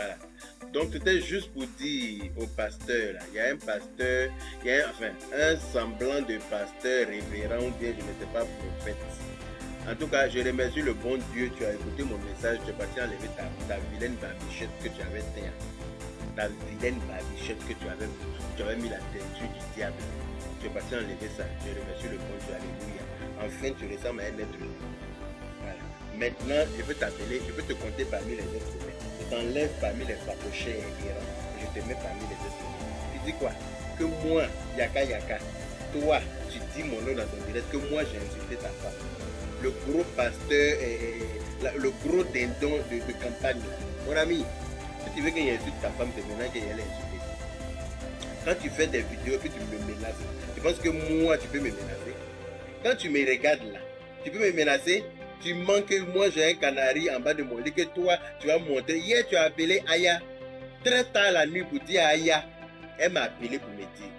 Voilà. Donc c'était juste pour dire au pasteur, là, il y a un pasteur, il y a un semblant de pasteur révérend ou bien je ne sais pas prophète. En tout cas, je remercie le bon Dieu, tu as écouté mon message, tu es parti enlever ta vilaine barbichette que tu avais teint. Ta vilaine barbichette que tu avais mis la teinture du diable. Tu es parti enlever ça, je remercie le bon Dieu, alléluia. Enfin, tu ressembles à un être humain. Voilà. Maintenant, je peux t'appeler, je peux te compter parmi les êtres humains. Je t'enlève parmi les papochets errants et je te mets parmi les êtres humains. Tu dis quoi? Que moi, Yaka Yaka, toi, tu dis mon nom dans ton direct, que moi j'ai insulté ta femme. Le gros pasteur, le gros dindon de campagne. Mon ami, si tu veux qu'il insulte ta femme, c'est maintenant qu'elle est insultée. Quand tu fais des vidéos et puis tu me menaces, tu penses que moi tu peux me menacer? Quand tu me regardes là, tu peux me menacer? Tu manques que moi j'ai un canari en bas de mon lit que toi tu vas montrer. Hier tu as appelé Aya, très tard la nuit pour dire à Aya. Elle m'a appelé pour me dire.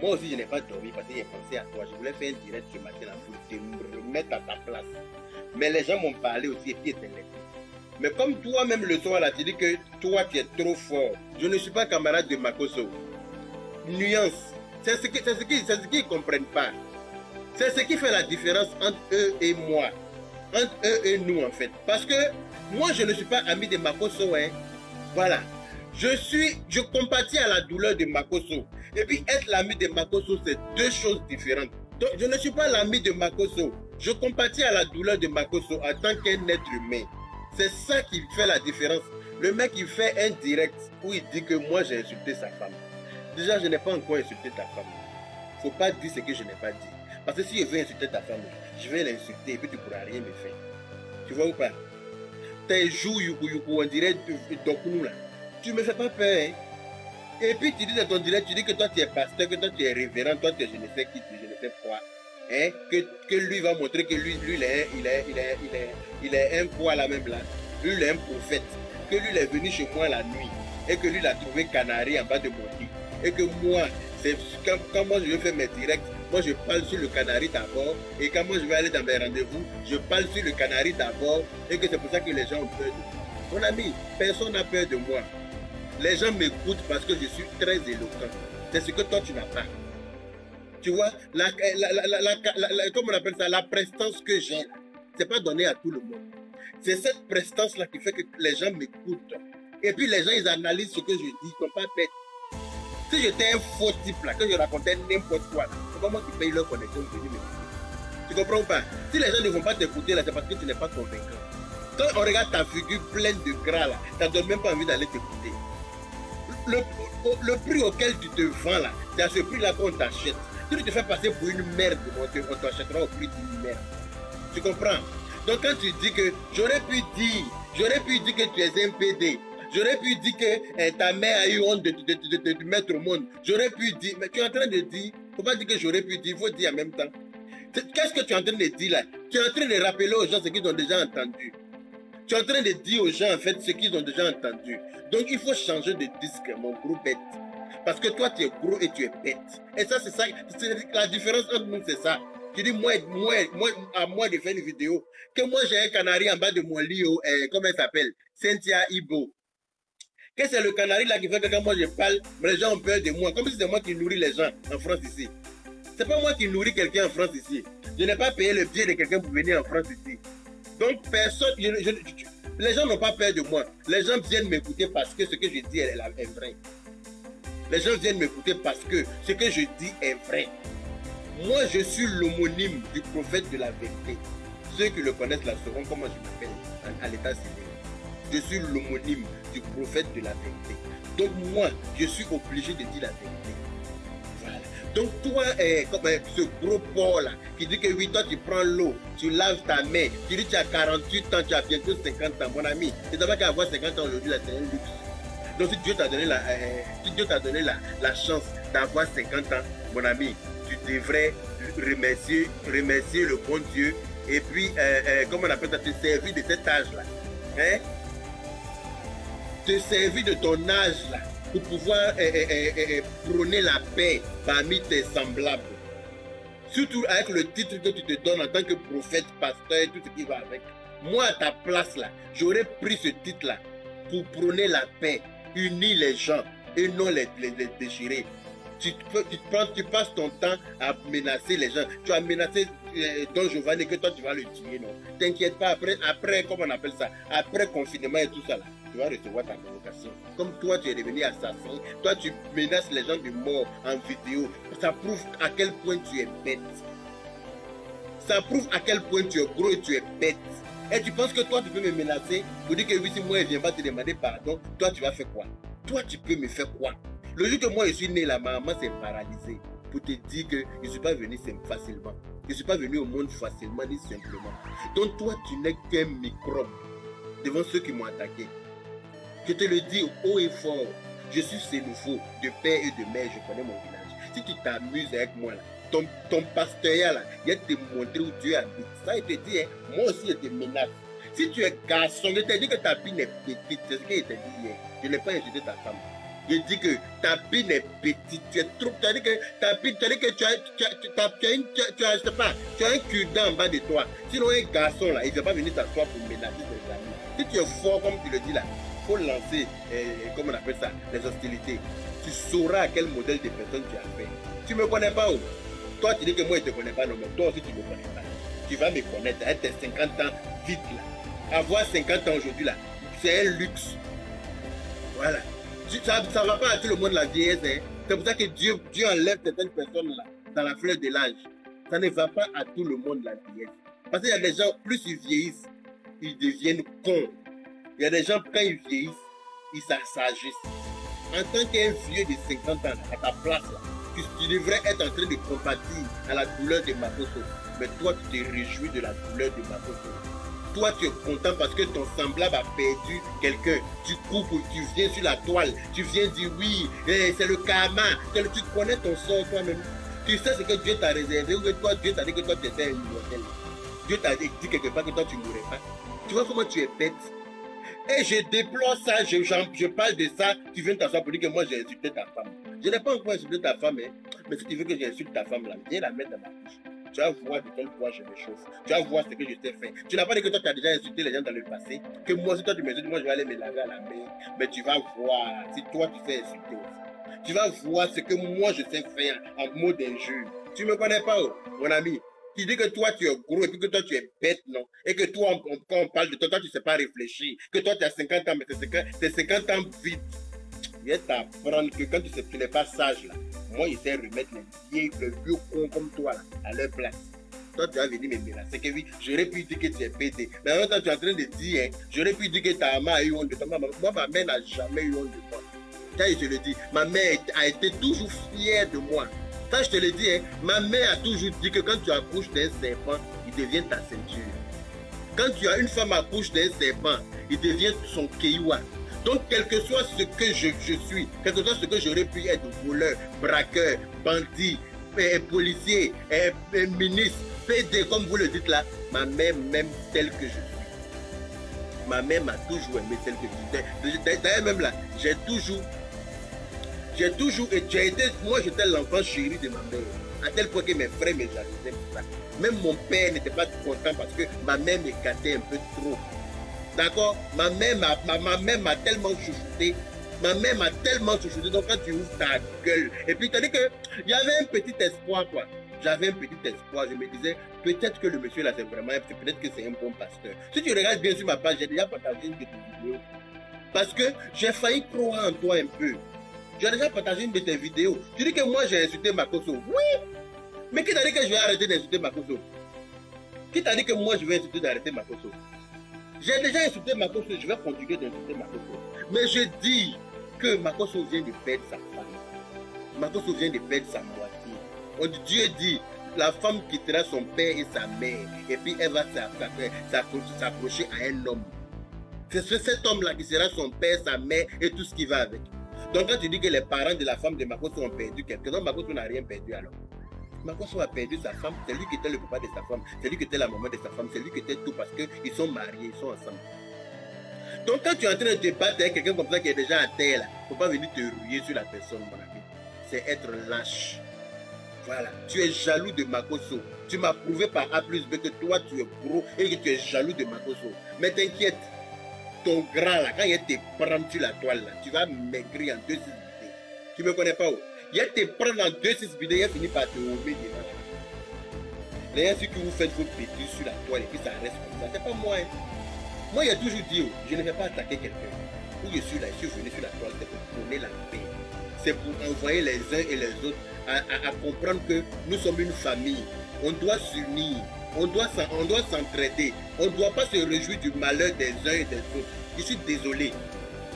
Moi aussi je n'ai pas dormi parce que j'ai pensé à toi. Je voulais faire un direct ce matin là pour te remettre à ta place. Mais les gens m'ont parlé aussi et puis étaient là. Mais comme toi-même le soir là, tu dis que toi tu es trop fort. Je ne suis pas camarade de Makoso. Nuance. C'est ce qu'ils ne comprennent pas. C'est ce qui fait la différence entre eux et moi. Entre eux et nous en fait. Parce que moi je ne suis pas ami de Makoso. Hein. Voilà. Je compatis à la douleur de Makoso. Et puis être l'ami de Makoso, c'est deux choses différentes. Donc je ne suis pas l'ami de Makoso. Je compatis à la douleur de Makoso en tant qu'un être humain. C'est ça qui fait la différence. Le mec il fait un direct où il dit que moi j'ai insulté sa femme. Déjà je n'ai pas encore insulté ta femme. Faut pas dire ce que je n'ai pas dit. Parce que si je veux insulter ta femme, je vais l'insulter et puis tu ne pourras rien me faire. Tu vois ou pas? Tes joues yuku, on dirait Dokunu là. Tu ne me fais pas peur. Hein? Et puis tu dis dans ton direct, tu dis que toi tu es pasteur, que toi tu es révérend, toi tu es je ne sais qui, je ne sais quoi. Hein? Que lui va montrer que lui il est un poids là même là. Lui il est un prophète. Que lui il est venu chez moi la nuit. Et que lui il a trouvé canari en bas de mon lit. Et que moi, quand moi je vais faire mes directs, moi je parle sur le canari d'abord. Et quand moi je vais aller dans mes rendez-vous, je parle sur le canari d'abord. Et que c'est pour ça que les gens ont peur de moi. Mon ami, personne n'a peur de moi. Les gens m'écoutent parce que je suis très éloquent. C'est ce que toi tu n'as pas. Tu vois, comment on appelle ça, la prestance que j'ai, c'est pas donné à tout le monde. C'est cette prestance-là qui fait que les gens m'écoutent. Et puis les gens, ils analysent ce que je dis, ils ne sont pas bêtes. Si j'étais un faux type là, que je racontais n'importe quoi, c'est pas moi qui paye leur connexion de venir m'écouter. Tu comprends pas? Si les gens ne vont pas t'écouter là, c'est parce que tu n'es pas convaincant. Quand on regarde ta figure pleine de gras là, ça ne donne même pas envie d'aller t'écouter. Le prix auquel tu te vends là, c'est à ce prix là qu'on t'achète. Si tu te fais passer pour une merde, on t'achètera au prix d'une merde. Tu comprends? Donc quand tu dis que j'aurais pu dire que tu es un PD, j'aurais pu dire que ta mère a eu honte de te mettre au monde, j'aurais pu dire, mais tu es en train de dire, faut pas dire que j'aurais pu dire, il faut dire en même temps. Qu'est-ce que tu es en train de dire là? Tu es en train de rappeler aux gens ce qu'ils ont déjà entendu. Tu es en train de dire aux gens en fait ce qu'ils ont déjà entendu. Donc il faut changer de disque, mon gros bête. Parce que toi tu es gros et tu es bête. Et ça c'est ça, la différence entre nous c'est ça. Tu dis moi à moi de faire une vidéo, que moi j'ai un canari en bas de mon lit, comment elle s'appelle? Cynthia Ibo. Que c'est le canari là qui fait que quand moi je parle, les gens ont peur de moi. Comme si c'est moi qui nourris les gens en France ici. C'est pas moi qui nourris quelqu'un en France ici. Je n'ai pas payé le billet de quelqu'un pour venir en France ici. Donc personne, les gens n'ont pas peur de moi. Les gens viennent m'écouter parce que ce que je dis est vrai. Les gens viennent m'écouter parce que ce que je dis est vrai. Moi je suis l'homonyme du prophète de la vérité. Ceux qui le connaissent là sauront comment je m'appelle à l'état civil. Je suis l'homonyme du prophète de la vérité. Donc moi je suis obligé de dire la vérité. Voilà. Donc toi, comme ce gros porc là, qui dit que oui, toi tu prends l'eau, tu laves ta main, tu dis que tu as 48 ans, tu as bientôt 50 ans, mon ami. C'est d'abord qu'à avoir 50 ans aujourd'hui, c'est un luxe. Donc si Dieu t'a donné la chance d'avoir 50 ans, mon ami, tu devrais remercier le bon Dieu et puis, comment on appelle ça, te servir de cet âge-là. Hein? Te servir de ton âge là pour pouvoir prôner la paix parmi tes semblables. Surtout avec le titre que tu te donnes en tant que prophète, pasteur et tout ce qui va avec. Moi, à ta place là, j'aurais pris ce titre là pour prôner la paix, unir les gens et non les déchirer. Tu passes ton temps à menacer les gens. Tu as menacé Don Giovanni que toi tu vas le tuer, non? T'inquiète pas, après, comment on appelle ça? Après confinement et tout ça, là, tu vas recevoir ta convocation. Comme toi tu es devenu assassin, toi tu menaces les gens de mort en vidéo. Ça prouve à quel point tu es bête. Ça prouve à quel point tu es gros et tu es bête. Et tu penses que toi tu peux me menacer pour dire que oui, si moi je ne viens pas te demander pardon, toi tu vas faire quoi? Toi tu peux me faire quoi? Le jour que moi je suis né, la maman s'est paralysée pour te dire que je ne suis pas venu facilement. Je ne suis pas venu au monde facilement ni simplement. Donc toi tu n'es qu'un microbe devant ceux qui m'ont attaqué. Je te le dis haut et fort. Je suis Sénoufo, de père et de mère, je connais mon village. Si tu t'amuses avec moi là, ton pasteur là, il va te montrer où Dieu habite. Ça il te dit, hein, moi aussi je te menace. Si tu es garçon, je t'ai dit que ta bine est petite, c'est ce qu'il t'a dit hier. Je n'ai pas insulté ta femme. Je dis que ta bine est petite, tu es trop. Tu as dit que ta bine, tu as dit que tu as un cul-dent en bas de toi. Sinon, un garçon là, il ne va pas venir t'asseoir pour menacer tes amis. Si tu es fort, comme tu le dis là, il faut lancer, comment on appelle ça, les hostilités. Tu sauras à quel modèle de personne tu as fait. Tu ne me connais pas où? Toi, tu dis que moi, je ne te connais pas, non, mais toi aussi, tu ne me connais pas. Tu vas me connaître avec tes 50 ans vite là. Avoir 50 ans aujourd'hui là, c'est un luxe. Voilà. Ça ne va pas à tout le monde la vieillesse. Hein. C'est pour ça que Dieu enlève certaines personnes là, dans la fleur de l'âge. Ça ne va pas à tout le monde la vieillesse. Parce qu'il y a des gens, plus ils vieillissent, ils deviennent cons. Il y a des gens, quand ils vieillissent, ils s'assagissent. En tant qu'un vieux de 50 ans, à ta place, là, tu devrais être en train de compatir à la douleur de Makosso. Mais toi, tu te réjouis de la douleur de Makosso. Toi, tu es content parce que ton semblable a perdu quelqu'un. Tu coupes, tu viens sur la toile. Tu viens dire oui, c'est le karma. Tu connais ton sort toi-même. Tu sais ce que Dieu t'a réservé ou que toi, Dieu t'a dit que toi, tu étais un immortel. Dieu t'a dit quelque part que toi, tu ne mourrais pas. Tu vois comment tu es bête. Et je déplore ça, je parle de ça. Tu viens t'asseoir pour dire que moi, j'ai insulté ta femme. Je n'ai pas encore insulté ta femme, hein. Mais si tu veux que j'insulte ta femme, là, viens la mettre dans ma bouche. Tu vas voir de quel point je me chauffe. Tu vas voir ce que je t'ai fait. Tu n'as pas dit que toi, tu as déjà insulté les gens dans le passé. Que moi, si toi, tu m'insultes, moi, je vais aller me laver à la main. Mais tu vas voir si toi, tu sais insulter aussi. Tu vas voir ce que moi, je sais faire en mots d'injure. Tu ne me connais pas, oh, mon ami. Tu dis que toi, tu es gros et puis que toi, tu es bête, non? Et que toi, quand on parle de toi, tu ne sais pas réfléchir. Que toi, tu as 50 ans, mais c'est 50 ans vite. Je vais t'apprendre que quand tu n'es pas sage, là, moi, je sais remettre les vieux cons comme toi, là, à leur place. Toi, tu vas venir me menacer. C'est que oui, j'aurais pu dire que tu es pété. Mais en même temps, tu es en train de dire, hein, j'aurais pu dire que ta maman a eu honte de toi. Moi, ma mère n'a jamais eu honte de moi. Ça, je te le dis. Ma mère a été toujours fière de moi. Ça, je te le dis, hein, ma mère a toujours dit que quand tu accouches d'un serpent, il devient ta ceinture. Quand tu as une femme accouche d'un serpent, il devient son keïwa. Donc, quel que soit ce que je suis, quel que soit ce que j'aurais pu être, voleur, braqueur, bandit, policier, ministre, PD, comme vous le dites là, ma mère m'aime telle que je suis. Ma mère m'a toujours aimé telle que je suis. D'ailleurs, même là, j'ai toujours été, moi j'étais l'enfant chéri de ma mère, à tel point que mes frères me jalousaient pour ça. Même mon père n'était pas content parce que ma mère me gâtait un peu trop. D'accord? Ma mère m'a tellement chouchouté. Ma mère m'a tellement chouchouté. Donc quand tu ouvres ta gueule, et puis tu as dit qu'il y avait un petit espoir, quoi. J'avais un petit espoir. Je me disais, peut-être que le monsieur là, c'est vraiment, peut-être que c'est un bon pasteur. Si tu regardes bien sur ma page, j'ai déjà partagé une de tes vidéos. Parce que j'ai failli croire en toi un peu. J'ai déjà partagé une de tes vidéos. Tu dis que moi j'ai insulté Makosso. Oui! Mais qui t'a dit que je vais arrêter d'insulter Makosso? Qui t'a dit que moi je vais insulter d'arrêter Makosso? J'ai déjà insulté Makosso, je vais continuer d'insulter Makosso. Mais je dis que Makosso vient de perdre sa femme. Makosso vient de perdre sa moitié. Dieu dit, la femme quittera son père et sa mère, et puis elle va s'accrocher à un homme. C'est cet homme-là qui sera son père, sa mère et tout ce qui va avec. Donc quand tu dis que les parents de la femme de Makosso ont perdu quelque chose, Makosso n'a rien perdu alors. Makosso a perdu sa femme, c'est lui qui était le papa de sa femme, c'est lui qui était la maman de sa femme, c'est lui qui était tout parce qu'ils sont mariés, ils sont ensemble. Donc quand tu es en train de te battre avec quelqu'un comme ça qui est déjà à terre, il ne faut pas venir te rouiller sur la personne, mon ami. C'est être lâche. Voilà, tu es jaloux de Makosso. Tu m'as prouvé par A plus B que toi tu es gros et que tu es jaloux de Makosso. Mais t'inquiète, ton gras là, quand il te prend sur la toile là, tu vas maigrir en 2-6 bidets. Tu me connais pas où? Il te prend en 2-6 bidets, il finit par te remettre devant. Les gens que vous faites vos bêtises sur la toile et puis ça reste comme ça, c'est pas moi. Hein. Moi, il y a toujours dit, je ne vais pas attaquer quelqu'un. Où je suis là, je suis venu sur la toile, c'est pour donner la paix. C'est pour envoyer les uns et les autres à comprendre que nous sommes une famille. On doit s'unir, on doit s'entraider. On ne doit pas se réjouir du malheur des uns et des autres. Je suis désolé.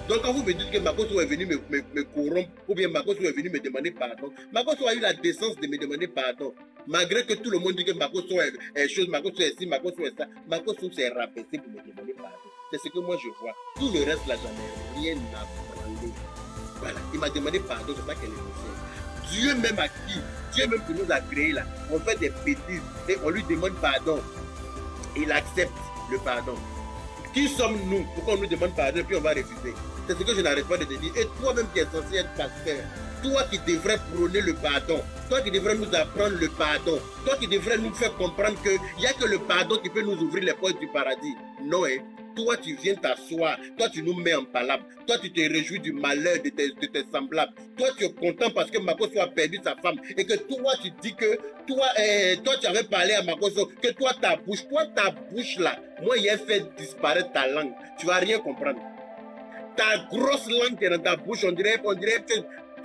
Donc quand vous me dites que Makosso est venu me corrompre, ou bien Makosso est venu me demander pardon, Makosso a eu la décence de me demander pardon. Malgré que tout le monde dit que Makosso est chose, Makosso est ci, Makosso est ça, Makosso s'est rabaissé pour me demander pardon. C'est ce que moi je vois. Tout le reste là, j'en ai rien à prendre. Voilà, il m'a demandé pardon, c'est ça qu'elle est. Dieu même à qui, Dieu même qui nous a créés là, on fait des bêtises et on lui demande pardon. Il accepte le pardon. Qui sommes-nous? Pourquoi on nous demande pardon et puis on va refuser? C'est ce que je n'arrête pas de te dire. Et toi-même qui es censé être pasteur, toi qui devrais prôner le pardon, toi qui devrais nous apprendre le pardon, toi qui devrais nous faire comprendre qu'il n'y a que le pardon qui peut nous ouvrir les portes du paradis. Non, hein? Toi, tu viens t'asseoir, toi, tu nous mets en palabre, toi, tu te réjouis du malheur de tes semblables, toi, tu es content parce que Makosso a perdu sa femme et que toi, tu dis que toi, tu avais parlé à Makosso, que toi, ta bouche là, moi, il a fait disparaître ta langue, tu vas rien comprendre. Ta grosse langue qui est dans ta bouche, on dirait que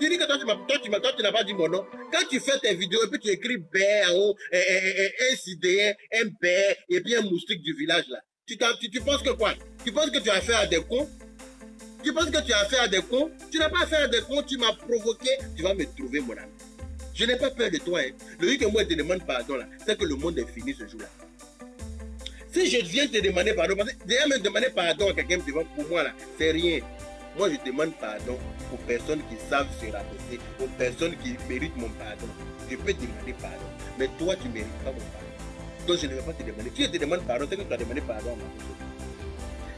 tu dis que toi, tu n'as pas dit mon nom. Quand tu fais tes vidéos et puis tu écris B en haut, un sidéen, un B et puis un moustique du village là. Tu penses que quoi? Tu penses que tu as affaire à des cons? Tu penses que tu as affaire à des cons? Tu n'as pas affaire à des cons, tu m'as provoqué, tu vas me trouver mon ami. Je n'ai pas peur de toi. Hein. Le jour que moi je te demande pardon là, c'est que le monde est fini ce jour-là. Si je viens te demander pardon, parce que déjà me demander pardon à quelqu'un devant pour moi là, c'est rien. Moi je demande pardon aux personnes qui savent se rabaisser, aux personnes qui méritent mon pardon. Je peux demander pardon, mais toi tu ne mérites pas mon pardon. Donc je ne vais pas te demander. Si je te demande pardon, c'est que tu as demandé pardon à Makosso.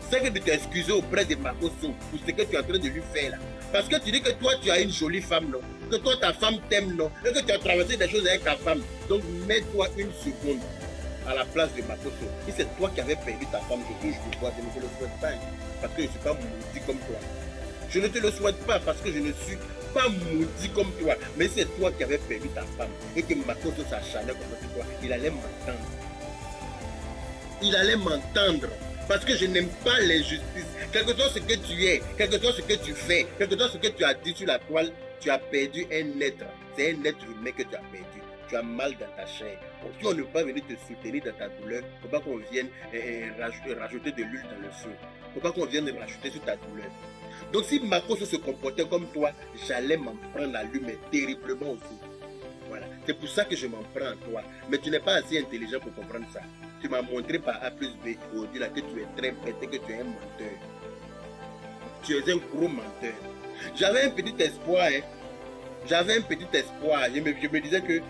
C'est que de t'excuser auprès de Makosso pour ce que tu es en train de lui faire là. Parce que tu dis que toi tu as une jolie femme, non? Que toi ta femme t'aime, non? Et que tu as traversé des choses avec ta femme. Donc mets-toi une seconde à la place de Makosso. Si c'est toi qui avais perdu ta femme, je touche du bois, je ne te le souhaite pas. Parce que je ne suis pas maudit comme toi. Je ne te le souhaite pas parce que je ne suis pas maudit comme toi. Mais c'est toi qui avais perdu ta femme et que Makosso s'acharnait contre toi. Il allait m'entendre. Il allait m'entendre. Parce que je n'aime pas l'injustice. Quel que soit ce que tu es, quel que soit ce que tu fais, quel que soit ce que tu as dit sur la toile, tu as perdu un être. C'est un être humain que tu as perdu. Tu as mal dans ta chair. Si on ne peut pas venir te soutenir dans ta douleur, il ne faut pas qu'on vienne rajouter de l'huile dans le feu. Il ne faut pas qu'on vienne rajouter sur ta douleur. Donc si Makosso se comportait comme toi, j'allais m'en prendre à lui, mais terriblement aussi. Voilà. C'est pour ça que je m'en prends à toi. Mais tu n'es pas assez intelligent pour comprendre ça. Tu m'as montré par A plus B aujourd'hui là que tu es très bête et que tu es un menteur. Tu es un gros menteur. J'avais un petit espoir. Hein. J'avais un petit espoir. Je me disais que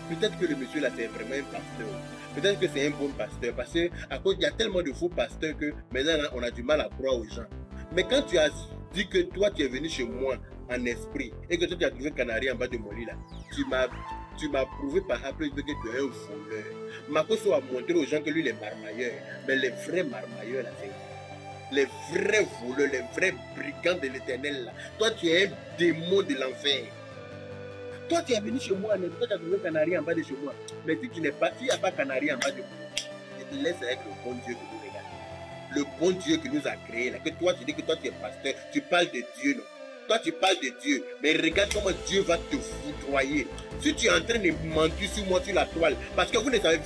peut-être que le monsieur là c'est vraiment un pasteur. Peut-être que c'est un bon pasteur. Parce qu'à cause il y a tellement de faux pasteurs que maintenant là, on a du mal à croire aux gens. Mais quand tu as dit que toi tu es venu chez moi en esprit et que toi tu as trouvé canari en bas de mon lit là, tu m'as prouvé par après que tu es un voleur. Makosso a montré aux gens que lui il est marmailleur. Mais les vrais marmailleurs là, c'est les vrais voleurs, les vrais brigands de l'éternel là. Toi tu es un démon de l'enfer. Toi tu es venu chez moi en esprit, toi tu as trouvé canari en bas de chez moi. Mais si tu n'es pas, s'il n'y a pas canari en bas de moi, je te laisse avec le bon Dieu qui nous regarde. Le bon Dieu qui nous a créés là, que toi tu dis que toi tu es pasteur, tu parles de Dieu, non? Toi tu parles de Dieu, mais regarde comment Dieu va te foudroyer. Si tu es en train de mentir sur moi sur la toile, parce que vous ne savez,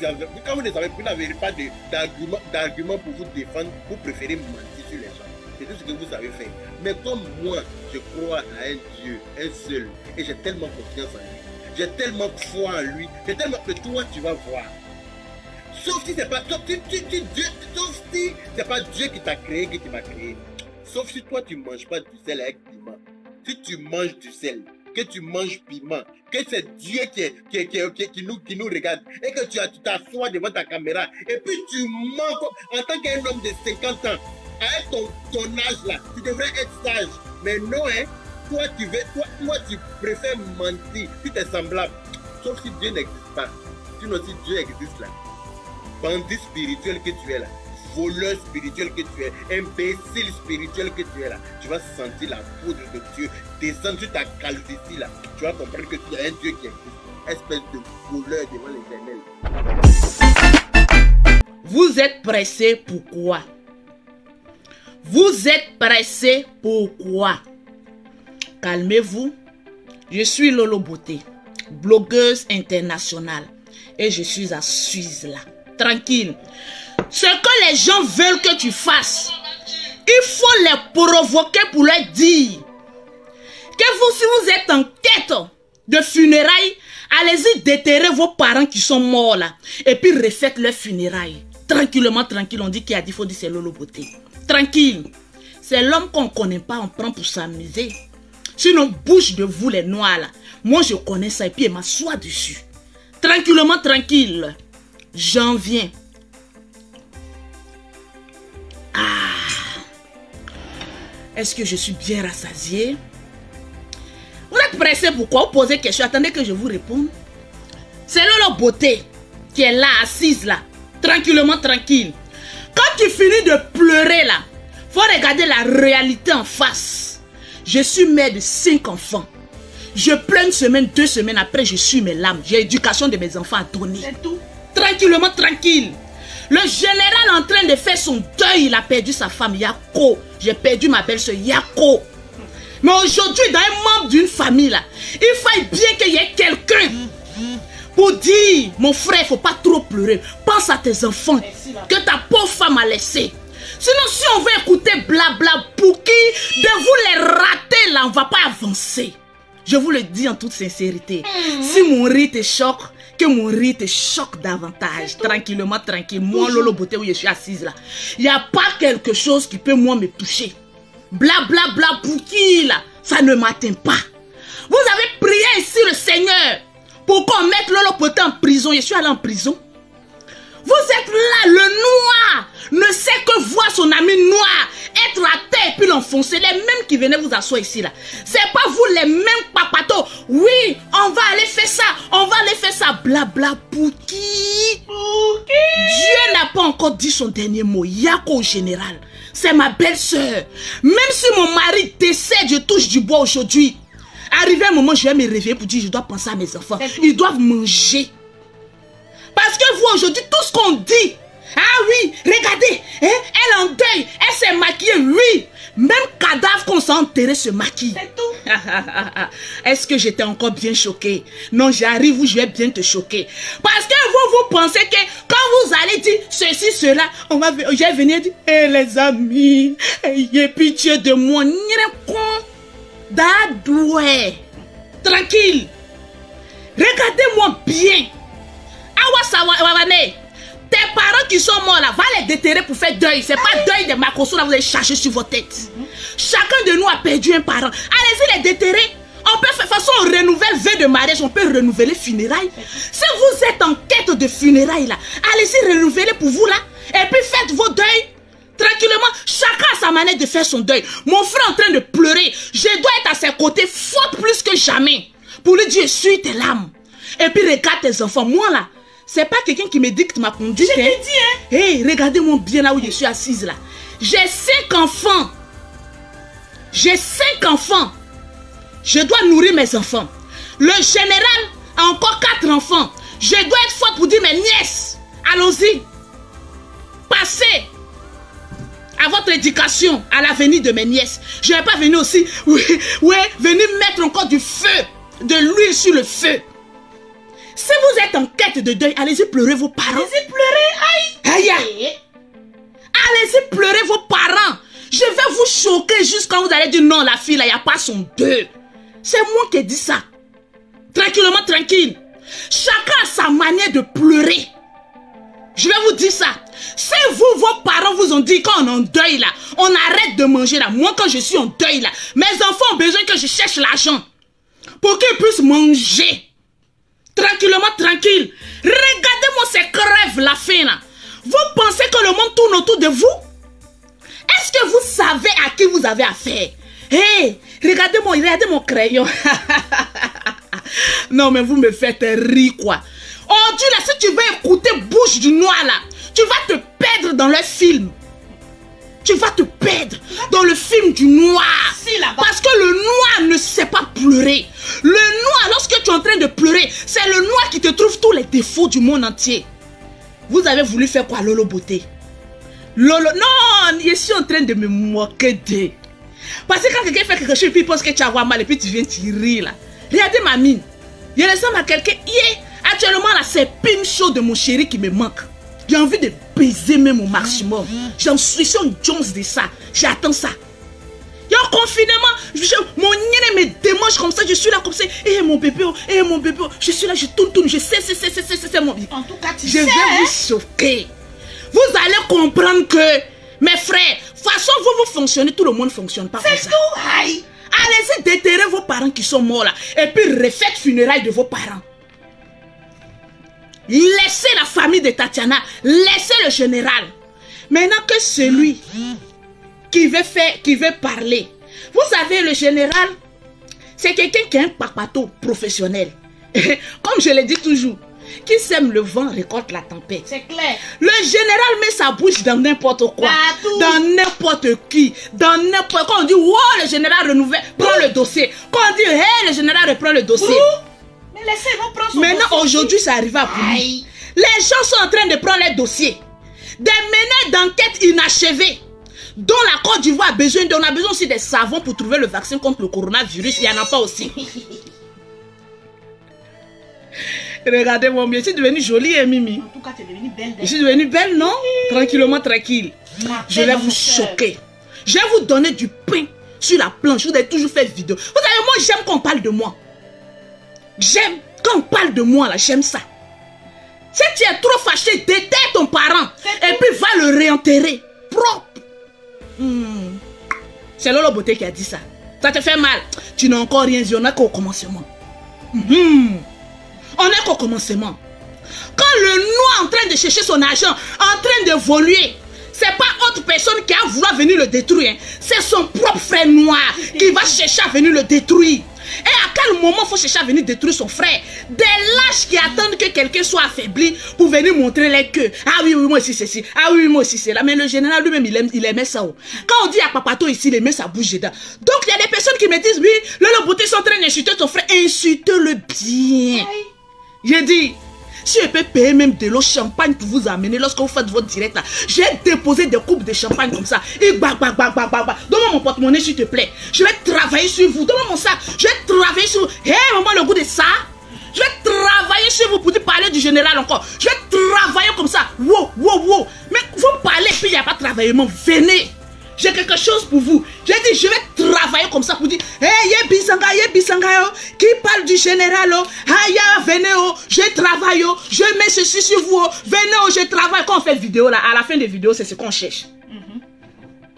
quand vous ne savez plus, n'avez pas d'argument pour vous défendre, vous préférez mentir sur les gens. C'est tout ce que vous savez faire. Mais comme moi, je crois à un Dieu, un seul, et j'ai tellement confiance en lui, j'ai tellement foi en lui, j'ai tellement que toi tu vas voir. Sauf si c'est pas, sauf si c'est pas Dieu qui t'a créé, qui m'a créé. Sauf si toi tu ne manges pas du sel avec piment. Si tu manges du sel, que tu manges piment, que c'est Dieu qui nous regarde et que tu t'assois devant ta caméra et puis tu mens en tant qu'un homme de 50 ans, avec ton âge là, tu devrais être sage. Mais non, hein, toi tu préfères mentir, tu t'es semblable. Sauf si Dieu n'existe pas. Sinon si Dieu existe là, bandit spirituel que tu es là, voleur spirituel que tu es, imbécile spirituel que tu es là, tu vas sentir la poudre de Dieu descendre sur ta calvitie là. Tu vas comprendre que tu as un Dieu qui existe, espèce de voleur devant l'Éternel. Vous êtes pressé, pourquoi? Vous êtes pressé, pourquoi? Calmez-vous. Je suis Lolo Beauté, blogueuse internationale. Et je suis à Suisse là. Tranquille. Ce que les gens veulent que tu fasses, il faut les provoquer pour leur dire que vous, si vous êtes en quête de funérailles, allez-y déterrer vos parents qui sont morts là. Et puis refaites leurs funérailles. Tranquillement, tranquille. On dit qu'il a dit, faut dire c'est Lolo Beauté. Tranquille. C'est l'homme qu'on ne connaît pas, on prend pour s'amuser. Sinon, bouge de vous les noirs là. Moi je connais ça et puis il m'assoit dessus. Tranquillement, tranquille. J'en viens. Est-ce que je suis bien rassasié? Vous êtes pressé, pourquoi? Vous posez question. Attendez que je vous réponde. C'est Lolo Beauté qui est là, assise là. Tranquillement, tranquille. Quand tu finis de pleurer là, faut regarder la réalité en face. Je suis mère de 5 enfants. Je pleure une semaine, 2 semaines après, je suis mes larmes. J'ai l'éducation de mes enfants à donner. C'est tout. Tranquillement, tranquille. Le général en train de faire son deuil, il a perdu sa femme, Yako. J'ai perdu ma belle-soeur, Yako. Mais aujourd'hui, dans un membre d'une famille, là, il faut bien qu'il y ait quelqu'un pour dire, mon frère, il ne faut pas trop pleurer. Pense à tes enfants que ta pauvre femme a laissé. Sinon, si on veut écouter blabla pour qui, de vous les rater, là, on ne va pas avancer. Je vous le dis en toute sincérité. Si mon riz te choque, que mon riz te choque davantage. Tranquillement, tranquille. Moi, Lolo Beauté, où je suis assise là, il n'y a pas quelque chose qui peut, moi, me toucher. Blablabla pour qui, là, ça ne m'atteint pas. Vous avez prié ici le Seigneur pour qu'on mette Lolo Beauté en prison. Je suis allé en prison. Vous êtes là, le noir ne sait que voir son ami noir être à terre et puis l'enfoncer. Les mêmes qui venaient vous asseoir ici là. C'est pas vous les mêmes papatos. Oui, on va aller faire ça. On va aller faire ça. Blabla pour qui? Dieu n'a pas encore dit son dernier mot. Yako au général. C'est ma belle-sœur. Même si mon mari décède, je touche du bois aujourd'hui. Arrivé un moment, je vais me réveiller pour dire je dois penser à mes enfants. Ils doivent manger. Parce que vous aujourd'hui, tout ce qu'on dit, ah oui, regardez, hein, elle en deuil, elle s'est maquillée, oui. Même cadavre qu'on s'est enterré se maquille. C'est tout. Est-ce que j'étais encore bien choquée? Non, j'arrive où je vais bien te choquer. Parce que vous pensez que quand vous allez dire ceci, cela, je vais venir dire, hé les amis, ayez pitié de moi. Dadoué. Tranquille. Regardez-moi bien. Tes parents qui sont morts là, va les déterrer pour faire deuil. C'est pas deuil de Makosso là, vous allez chercher sur vos têtes. Chacun de nous a perdu un parent. Allez-y les déterrer. On peut faire façon, on renouvelle vœu de mariage, on peut renouveler funérailles. Si vous êtes en quête de funérailles là, allez-y renouveler pour vous là. Et puis faites vos deuils. Tranquillement, chacun a sa manière de faire son deuil. Mon frère est en train de pleurer. Je dois être à ses côtés, faute plus que jamais. Pour lui dire, suis tes larmes. Et puis regarde tes enfants. Moi là, c'est pas quelqu'un qui me dicte ma conduite. Je t'ai dit, hein. Hey, regardez-moi bien là où je suis assise là. J'ai 5 enfants. J'ai 5 enfants. Je dois nourrir mes enfants. Le général a encore 4 enfants. Je dois être forte pour dire mes nièces. Allons-y. Passez à votre éducation, à l'avenir de mes nièces. Je ne vais pas venir aussi, venir mettre encore du feu, de l'huile sur le feu. Si vous êtes en quête de deuil, allez-y pleurer vos parents. Allez-y pleurer, aïe. Aïe. Allez-y pleurer vos parents. Je vais vous choquer jusqu'à vous allez dire non, la fille là, il n'y a pas son deuil. C'est moi qui ai dit ça. Tranquillement, tranquille. Chacun a sa manière de pleurer. Je vais vous dire ça. Si vous, vos parents vous ont dit qu'on est en deuil là, on arrête de manger là. Moi, quand je suis en deuil là, mes enfants ont besoin que je cherche l'argent pour qu'ils puissent manger. Tranquillement, tranquille. Regardez-moi ces crèves la fin là. Vous pensez que le monde tourne autour de vous? Est-ce que vous savez à qui vous avez affaire? Hé, regardez-moi, regardez mon crayon. Non, mais vous me faites rire quoi. Aujourd'hui là, si tu veux écouter bouche du noir là, Tu vas te perdre dans leur film. Tu vas te perdre dans le film du noir. Parce que le noir ne sait pas pleurer. Le noir, lorsque tu es en train de pleurer, c'est le noir qui te trouve tous les défauts du monde entier. Vous avez voulu faire quoi, Lolo Beauté? Lolo, non, je suis en train de me moquer d'eux. Parce que quand quelqu'un fait quelque chose et puis il pense que tu as mal et puis tu viens tirer là. Regardez ma mine. Je ressemble à quelqu'un. Actuellement là, c'est Pim Show de mon chéri qui me manque. J'ai envie de baiser même au maximum. J'en suis sur une Jones de ça. J'attends ça. Il y a un confinement. Mon nez me démange comme ça. Je suis là comme ça. Eh mon bébé, eh mon bébé. Je suis là, je tourne. Je sais, c'est mon bébé. En tout cas, je vais vous choquer. Vous allez comprendre que, mes frères, de toute façon, vous fonctionnez, tout le monde ne fonctionne pas comme ça. C'est tout, aïe. Allez-y déterrer vos parents qui sont morts là. Et puis refaites funérailles de vos parents. Laissez la famille de Tatiana, laissez le général. Maintenant que celui qui veut parler, vous savez, le général, c'est quelqu'un qui a un papato professionnel. Comme je l'ai dit toujours, qui sème le vent récolte la tempête. C'est clair. Le général met sa bouche dans n'importe quoi, dans n'importe qui, dans n'importe. Quand on dit, wow, le général renouvelle, prend le dossier. Quand on dit, hey, le général reprend le dossier. Mais laissez-moi prendre son maintenant, dossier. aujourd'hui, ça arrive à Pouli. Les gens sont en train de prendre les dossiers. Des menées d'enquête inachevées, dont la Côte d'Ivoire a besoin. On a besoin aussi des savons pour trouver le vaccin contre le coronavirus. Il n'y en a pas aussi. Regardez-moi, je suis devenue jolie, hein, Mimi. En tout cas, tu es devenue belle. Je suis devenue belle, non? Tranquillement, tranquille. Je vais vous choquer. Je vais vous donner du pain sur la planche. Vous avez toujours fait vidéo. Vous savez, moi, j'aime qu'on parle de moi. J'aime quand on parle de moi, là, j'aime ça. Si tu es trop fâché, déterre ton parent. Et puis va le réenterrer. Propre. C'est Lolo Beauté qui a dit ça. Ça te fait mal. Tu n'as encore rien dit. On n'est qu'au commencement. On n'est qu'au commencement. Quand le noir est en train de chercher son argent, en train d'évoluer, c'est pas autre personne qui a voulu venir le détruire. C'est son propre frère noir qui va chercher à venir le détruire. Et à quel moment il faut chercher à venir détruire son frère? Des lâches qui attendent que quelqu'un soit affaibli pour venir montrer les queues. Ah oui, moi aussi c'est ci. Ah oui, moi aussi c'est là. Mais le général lui-même, il aimait ça. Quand on dit à Papato ici, il aimait sa bouche dedans. Donc il y a des personnes qui me disent, oui, Lolo Beauté sont en train d'insulter ton frère. Insulte-le bien. J'ai dit, si je peux payer même de l'eau champagne pour vous amener lorsque vous faites votre direct là, j'ai déposé des coupes de champagne comme ça. Et donne-moi mon porte-monnaie s'il te plaît. Je vais travailler sur vous. Donne-moi mon sac. Je vais travailler sur vous. Hé, maman, le goût de ça. Je vais travailler sur vous pour te parler du général encore. Je vais travailler comme ça. Wow. Mais vous parlez et puis il n'y a pas de travaillement. Venez. J'ai quelque chose pour vous. J'ai dit, je vais travailler comme ça pour dire, hey, Bisanga, qui parle du général, venez, je travaille, je mets ceci sur vous, venez, je travaille. Quand on fait vidéo, là, à la fin des vidéos, c'est ce qu'on cherche.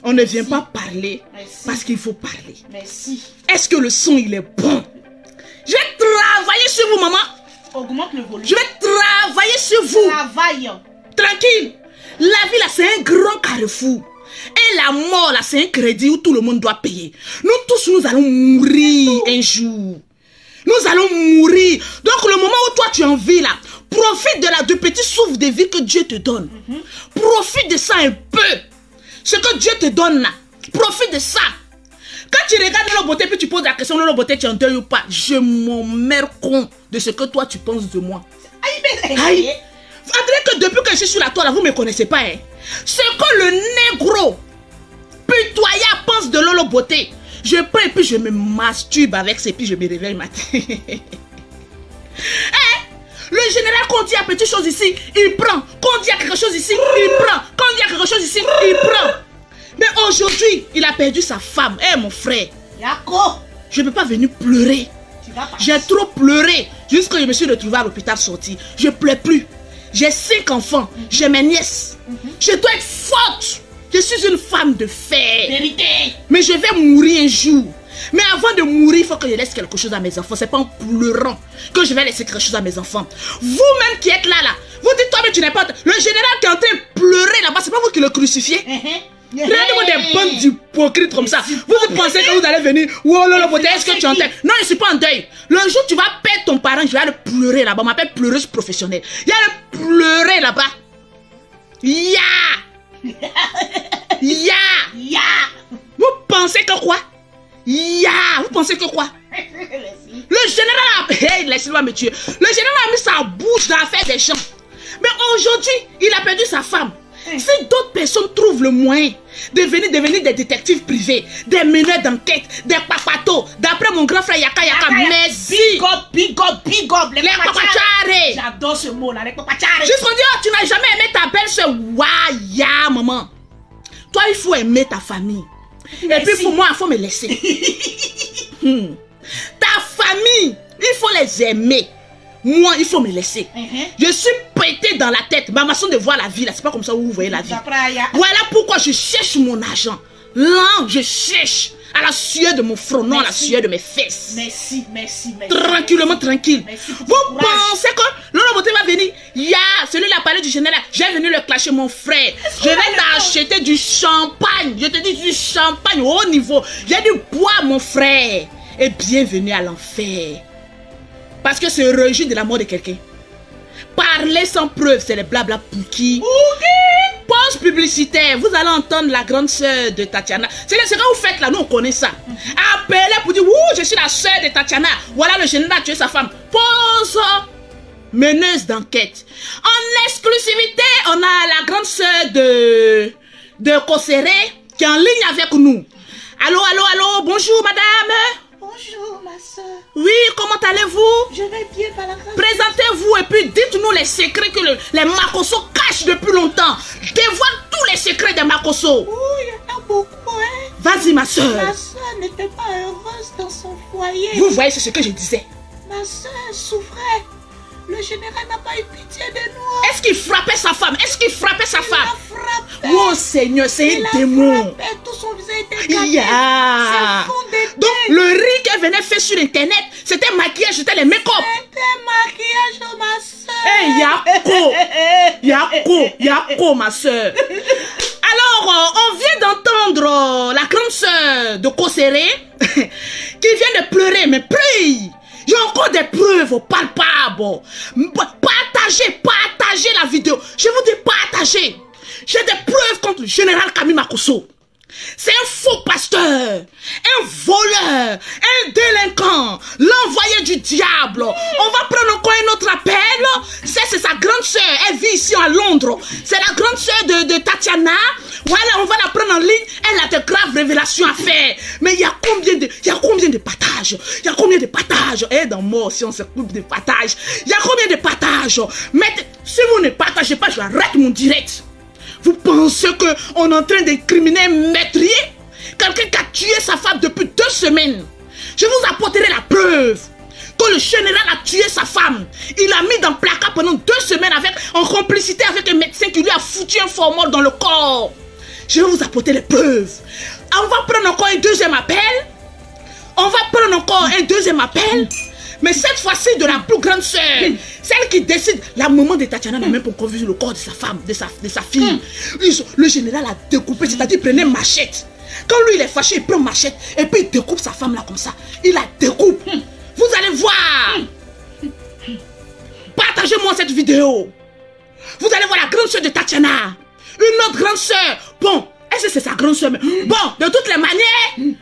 On ne vient pas parler parce qu'il faut parler. Merci. Est-ce que le son, il est bon? Je vais travailler sur vous, maman. Augmente le volume. Je vais travailler sur vous. Travaille. Tranquille. La vie, là, c'est un grand carrefour. Et la mort, là, c'est un crédit où tout le monde doit payer. Nous tous, nous allons mourir un jour. Nous allons mourir. Donc, le moment où toi, tu es en vie, là, profite du petit souffle de vie que Dieu te donne. Profite de ça un peu. Ce que Dieu te donne, là. Profite de ça. Quand tu regardes Lolo Beauté, puis tu poses la question, Lolo Beauté, tu es en deuil ou pas? Je m'en mets compte de ce que toi, tu penses de moi. Aïe. Faudrait que depuis que je suis sur la toile, vous ne me connaissez pas. Hein. Ce que le négro pitoyable pense de Lolo Beauté, je prends et puis je me masturbe avec ses puis je me réveille matin. Le général, quand on dit à petite chose ici, il prend. Quand on dit à quelque chose ici, il prend. Quand on dit à quelque chose ici, il prend. Mais aujourd'hui, il a perdu sa femme. Mon frère. Yako. Je ne peux pas venir pleurer. J'ai trop pleuré. Jusqu'à je me suis retrouvée à l'hôpital sorti. Je ne pleure plus. J'ai 5 enfants. J'ai mes nièces. Je dois être forte. Je suis une femme de fer. Vérité. Mais je vais mourir un jour. Mais avant de mourir, il faut que je laisse quelque chose à mes enfants. C'est pas en pleurant que je vais laisser quelque chose à mes enfants. Vous-même qui êtes là, vous dites toi, mais tu n'es pas... Le général qui est en train de pleurer là-bas, c'est pas vous qui le crucifiez. Regardez-moi des bandes d'hypocrites comme ça. Vous pensez que vous allez venir. Oh Lolo Beauté, est-ce que tu es en deuil? Non, je ne suis pas en deuil. Le jour où tu vas perdre ton parent, je vais aller pleurer là-bas. On m'appelle pleureuse professionnelle. Il y a le pleurer là-bas. Ya. Ya. Ya. Vous pensez que quoi? Ya. Vous pensez que quoi? Le général a... Hey, laissez-moi me tuer. Le général a mis sa bouche dans l'affaire des gens. Mais aujourd'hui, il a perdu sa femme. Si d'autres personnes trouvent le moyen de venir devenir des détectives privés, des meneurs d'enquête, des papatos, d'après mon grand frère Yaka Yaka, merci. Big up. Les papachare. J'adore ce mot-là, les papachare. Juste qu'on dit, oh, tu n'as jamais aimé ta belle-soeur. Waya, maman. Toi, il faut aimer ta famille. Merci. Et puis pour moi, il faut me laisser. Ta famille, il faut les aimer. Moi, il faut me laisser. Je suis pété dans la tête. Ma façon de voir la vie, là, c'est pas comme ça où vous voyez la vie. Voilà pourquoi je cherche mon argent. Là, je cherche à la sueur de mon front, non à la sueur de mes fesses. Merci. Tranquillement, tranquille. Merci pour Vous ton courage. pensez que Lolo Beauté va venir? Celui-là a parlé du général. J'ai venu le clasher, mon frère. Je vais t'acheter du champagne. Je te dis du champagne au haut niveau. J'ai du bois, mon frère. Et bienvenue à l'enfer. Parce que se réjouir de la mort de quelqu'un. Parler sans preuve, c'est les blabla pouki. Pause publicitaire, vous allez entendre la grande sœur de Tatiana. C'est quand vous faites là, nous on connaît ça. Appelez pour dire, ouh, je suis la sœur de Tatiana. Voilà, le général a tué sa femme. Pause. Meneuse d'enquête. En exclusivité, on a la grande sœur de Kosseré qui est en ligne avec nous. Allô, bonjour madame. Bonjour ma soeur. Oui, comment allez-vous? Je vais bien par la grâce. Présentez-vous et puis dites-nous les secrets que les Makosso cachent depuis longtemps. Dévoile tous les secrets des Makosso. Oh, il y en a beaucoup, hein. Vas-y ma soeur. Ma soeur n'était pas heureuse dans son foyer. Vous voyez, c'est ce que je disais. Ma soeur souffrait. Le général n'a pas eu pitié de nous. Est-ce qu'il frappait sa femme? Il a frappé. Oh Seigneur, c'est un démon. Tout son visage était gâté. Yeah. Donc le riz qu'elle venait faire sur internet, c'était maquillage, c'était les make-up. C'était maquillage, ma soeur. Hey, Yako, ma soeur. Alors, on vient d'entendre la grande soeur de Kosseré qui vient de pleurer, mais prie. J'ai encore des preuves palpables. Partagez la vidéo. Je vous dis partagez. J'ai des preuves contre le général Camille Makosso. C'est un faux pasteur, un voleur, un délinquant, l'envoyé du diable. On va prendre encore un autre appel. C'est sa grande soeur, elle vit ici à Londres. C'est la grande soeur de Tatiana. Voilà, on va la prendre en ligne. Elle a de graves révélations à faire. Mais il y a combien de partages? Il y a combien de partages? Et dans moi aussi, on s'occupe de partages. Il y a combien de partages? Mais si vous ne partagez pas, je arrête mon direct. Vous pensez qu'on est en train d'incriminer un meurtrier? Quelqu'un qui a tué sa femme depuis 2 semaines. Je vous apporterai la preuve que le général a tué sa femme. Il l'a mis dans le placard pendant 2 semaines en complicité avec un médecin qui lui a foutu un formol dans le corps. Je vais vous apporter les preuves. On va prendre encore un deuxième appel. Mais cette fois-ci de la plus grande sœur, celle qui décide. La maman de Tatiana n'a même pas encore vu le corps de sa femme, de sa fille. Le général a découpé, c'est-à-dire prenait machette. Quand lui il est fâché, il prend machette et puis il découpe sa femme là comme ça. Il la découpe. Vous allez voir. Partagez-moi cette vidéo. Vous allez voir la grande sœur de Tatiana. Une autre grande sœur. Bon, est-ce que c'est sa grande sœur? Bon, de toutes les manières,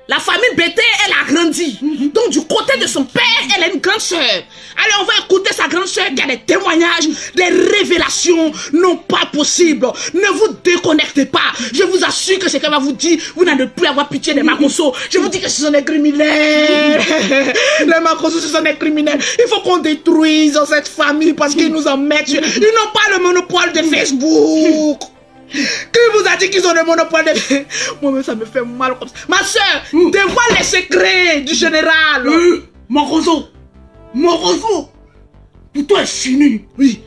la famille Bété, elle a grandi. Donc du côté de son père, elle a une grande sœur. Allez, on va écouter sa grande sœur qui a des témoignages, des révélations non pas possibles. Ne vous déconnectez pas. Je vous assure que ce qu'elle va vous dire, vous n'allez plus avoir pitié des Makosso. Je vous dis que ce sont des criminels. Les Makosso, ce sont des criminels. Il faut qu'on détruise cette famille parce qu'ils nous en mettent. Ils n'ont pas le monopole de Facebook. Qui vous a dit qu'ils ont le monopole de... Moi-même, ça me fait mal comme ça. Ma soeur, dévoile les secrets du général. Makosso, pour toi, c'est fini. Oui.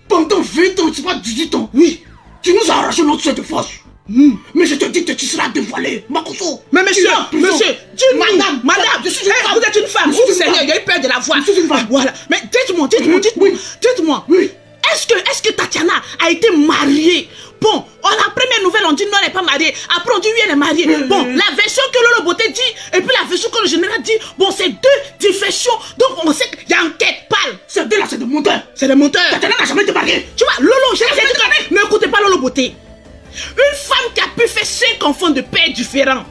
Pendant 20 ans, c'est pas 18 ans. Oui. Tu nous as arraché notre soeur de force. Mais je te dis que tu seras dévoilé, Makosso. Mais monsieur, madame, je suis une femme. Vous êtes une femme. Je suis une Seigneur, femme. il y a eu peur de la voix. Je suis une femme. Voilà. Mais dites-moi. Oui. Est-ce que Tatiana a été mariée? Bon, la première nouvelle, on dit non, elle n'est pas mariée. Après, on dit oui, elle est mariée. Bon, la version que Lolo Beauté dit, et puis la version que le général dit, bon, c'est 2 différents. Donc, on sait qu'il y a enquête pâle. Ces deux-là, c'est des monteurs. C'est des monteurs. Tatiana n'a jamais été mariée. Tu vois, Lolo, j'ai dit, n'écoutez pas Lolo. Lolo Beauté. Une femme qui a pu faire 5 enfants de pères différents.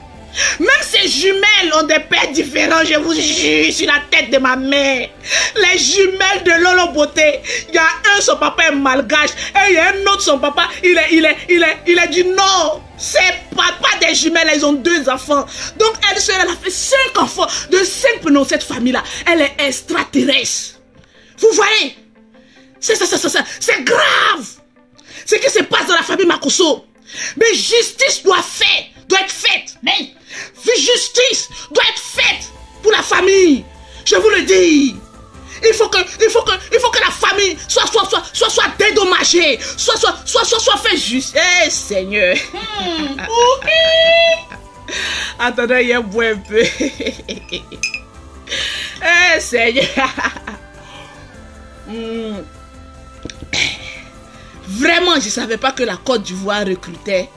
Même ses jumelles ont des pères différents, je vous jure, sur la tête de ma mère. Les jumelles de Lolo Beauté, il y a un, son papa est malgache, et il y a un autre, son papa, il est du Nord. C'est papa des jumelles, ils ont 2 enfants. Donc elle seule, elle a fait 5 enfants, de 5 prénoms, cette famille-là. Elle est extraterrestre. Vous voyez? C'est grave. Ce qui se passe dans la famille Makosso. Mais justice doit être faite. Mais justice doit être faite pour la famille. Je vous le dis. Il faut que la famille soit dédommagée, soit fait juste. Eh Seigneur. Attendez, il y a un peu. Eh Seigneur. Vraiment, je ne savais pas que la Côte d'Ivoire recrutait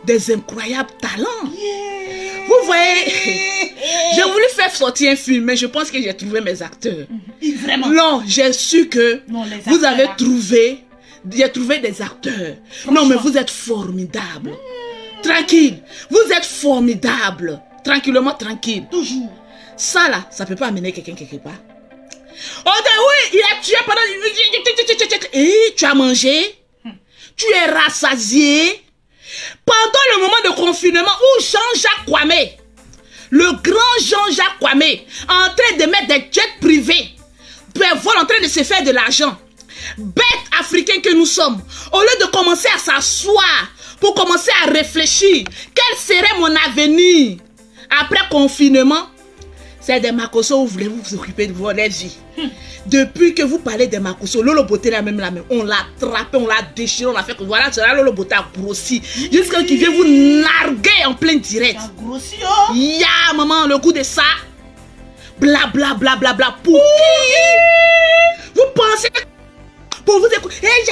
des incroyables talents. Vous voyez, j'ai voulu faire sortir un film, mais je pense que j'ai trouvé mes acteurs. Vraiment? Non, j'ai su que vous avez trouvé, j'ai trouvé des acteurs. Non, mais vous êtes formidables. Tranquille, vous êtes formidables. Tranquillement, tranquille. Toujours. Ça là, ça ne peut pas amener quelqu'un quelque part. Oh oui, il a tué pendant... Et tu as mangé, tu es rassasié. Pendant le moment de confinement où Jean-Jacques Kwame, le grand Jean-Jacques Kwame, en train de mettre des jets privés, en train de se faire de l'argent, bêtes africains que nous sommes, au lieu de commencer à s'asseoir pour commencer à réfléchir, quel serait mon avenir après confinement? C'est des Makosso où voulez-vous vous occuper de votre vie. Depuis que vous parlez des Makosso, Lolo Beauté la même, on l'a attrapé, on l'a déchiré, on a fait que voilà, cela Lolo Beauté a grossi. Jusqu'à qu'il vient vous narguer en plein direct. Ça a grossi, oh. Ya maman, le coup de ça. Bla bla bla bla bla. Pour qui? Vous pensez pour vous écouter. Aïe,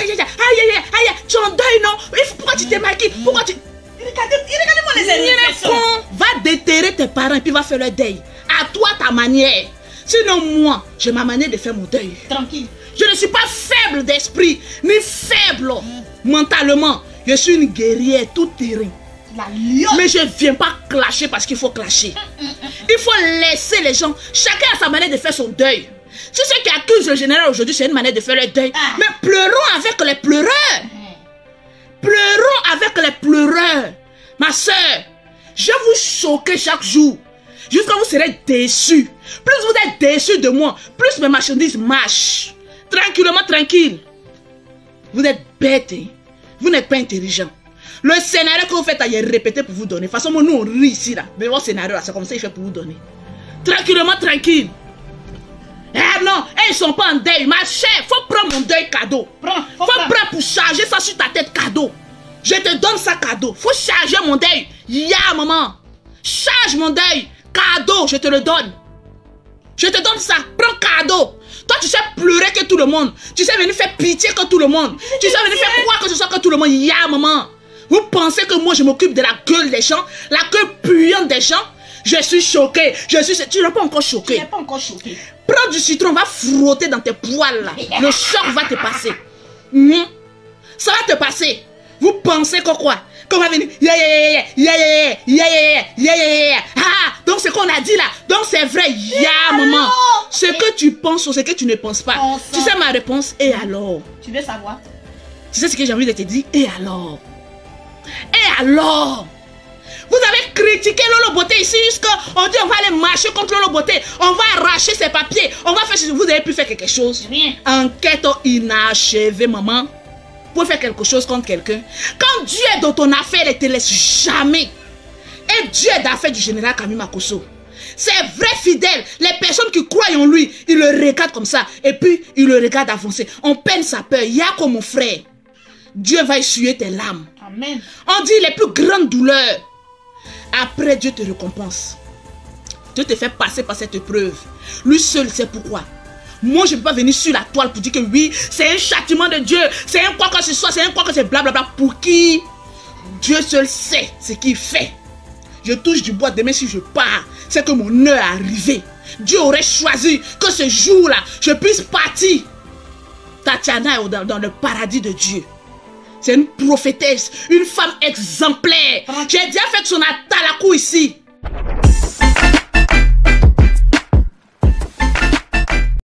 tu es en deuil, non? Pourquoi tu t'es maquillé? Pourquoi tu... Regardez-moi les expressions. Va déterrer tes parents et puis va faire leur deuil. À toi ta manière. Sinon moi, j'ai ma manière de faire mon deuil. Tranquille. Je ne suis pas faible d'esprit, ni faible mentalement. Je suis une guerrière tout terrain. La lionne. Mais je ne viens pas clasher parce qu'il faut clasher. Il faut laisser les gens. Chacun a sa manière de faire son deuil. Si ceux qui accusent le général aujourd'hui, c'est une manière de faire leur deuil. Mais pleurons avec les pleureurs. Pleurons avec les pleureurs. Ma soeur, je vais vous choquer chaque jour. Jusqu'à vous serez déçus. Plus vous êtes déçus de moi, plus mes marchandises marchent. Tranquillement, tranquille. Vous êtes bêtes. Hein? Vous n'êtes pas intelligent. Le scénario que vous faites, il est répété pour vous donner. De toute façon, nous, on rit ici. Là. Mais votre scénario, c'est comme ça il fait pour vous donner. Tranquillement, tranquille. Eh non, ils ne sont pas en deuil. Ma chère, faut prendre mon deuil cadeau. Faut prendre pour charger ça sur ta tête cadeau. Je te donne ça cadeau. Faut charger mon deuil. Ya, maman. Charge mon deuil. Cadeau, je te le donne. Je te donne ça. Prends cadeau. Toi, tu sais pleurer que tout le monde. Tu sais venir faire pitié que tout le monde. Tu sais venir faire croire que ce soit que tout le monde. Ya, maman. Vous pensez que moi, je m'occupe de la gueule des gens, la gueule puante des gens? Je suis choqué. Tu n'es pas encore choqué. Tu n'es pas encore choqué. Prends du citron, va frotter dans tes poils là. Le choc va te passer. Ça va te passer. Vous pensez que quoi? Qu'on va venir. Ah, donc c'est qu'on a dit là. Donc c'est vrai. Ya, maman. Ce que tu penses ou ce que tu ne penses pas. Tu sais ma réponse. Et alors? Tu veux savoir? Tu sais ce que j'ai envie de te dire? Et alors? Et alors? Vous avez critiqué Lolo Beauté ici jusqu'on dit on va aller marcher contre Lolo Beauté. On va arracher ses papiers. On va faire... Vous avez pu faire quelque chose? Rien. Enquête inachevée, maman. Pour faire quelque chose contre quelqu'un. Quand Dieu est dans ton affaire, il ne te laisse jamais. Et Dieu est d'affaire du général Camille Makosso. C'est vrai fidèle. Les personnes qui croient en lui, ils le regardent comme ça. Et puis, ils le regardent avancer. On peine sa peur. Il y a comme mon frère. Dieu va essuyer tes larmes. Amen. On dit les plus grandes douleurs. Après, Dieu te récompense. Dieu te fait passer par cette épreuve. Lui seul sait pourquoi. Moi, je ne peux pas venir sur la toile pour dire que oui, c'est un châtiment de Dieu. C'est un quoi que ce soit, c'est un quoi que c'est blablabla. Pour qui? Dieu seul sait ce qu'il fait. Je touche du bois demain si je pars. C'est que mon heure est arrivée. Dieu aurait choisi que ce jour-là, je puisse partir. Tatiana est dans le paradis de Dieu. C'est une prophétesse, une femme exemplaire. J'ai déjà fait son atalakou ici.